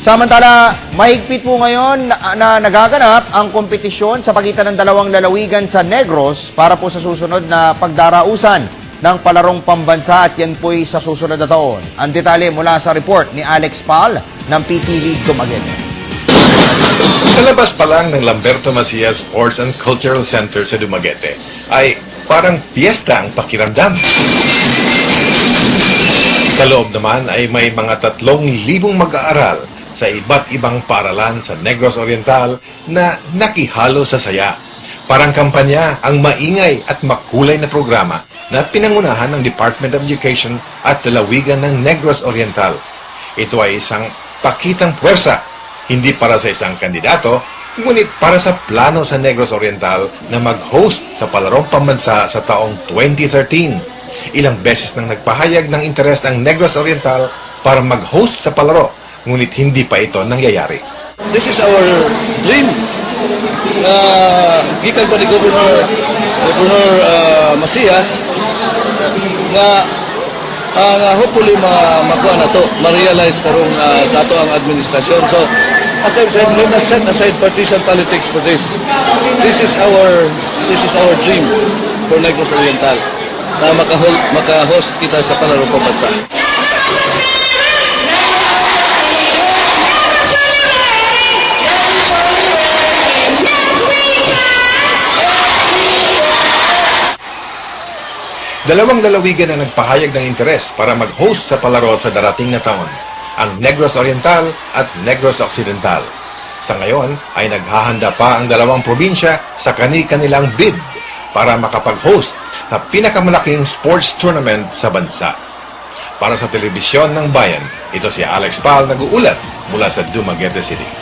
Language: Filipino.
Samantala, mahigpit po ngayon na nagaganap ang kompetisyon sa pagitan ng dalawang lalawigan sa Negros para po sa susunod na pagdarausan ng palarong pambansa at yan po'y sa susunod na taon. Ang detalye mula sa report ni Alex Pal ng PTV Dumaguete. Sa labas pa lang ng Lamberto Macias Sports and Cultural Center sa Dumaguete ay parang piyesta ang pakiramdam. Sa loob naman ay may mga 3,000 mag-aaral sa iba't ibang paaralan sa Negros Oriental na nakihalo sa saya. Parang kampanya ang maingay at makulay na programa na pinangunahan ng Department of Education at lalawigan ng Negros Oriental. Ito ay isang pakitang puwersa, hindi para sa isang kandidato, ngunit para sa plano sa Negros Oriental na mag-host sa palarong pambansa sa taong 2013. Ilang beses nang nagpahayag ng interes ang Negros Oriental para mag-host sa palaro, ngunit hindi pa ito nangyayari. This is our dream. Gikan ko ni Governor Macias nga hopefully makuha na to, ma-realize karong sa ato ang administrasyon. So, as I've said, let us set aside partisan politics for this. This is our dream for Negros Oriental na maka-host kita sa palarong pambansa. Dalawang lalawigan ang nagpahayag ng interes para mag-host sa palaro sa darating na taon, ang Negros Oriental at Negros Occidental. Sa ngayon ay naghahanda pa ang dalawang probinsya sa kani-kanilang bid para makapag-host na pinakamalaking sports tournament sa bansa. Para sa telebisyon ng bayan, ito si Alex Pal nag-uulat mula sa Dumaguete City.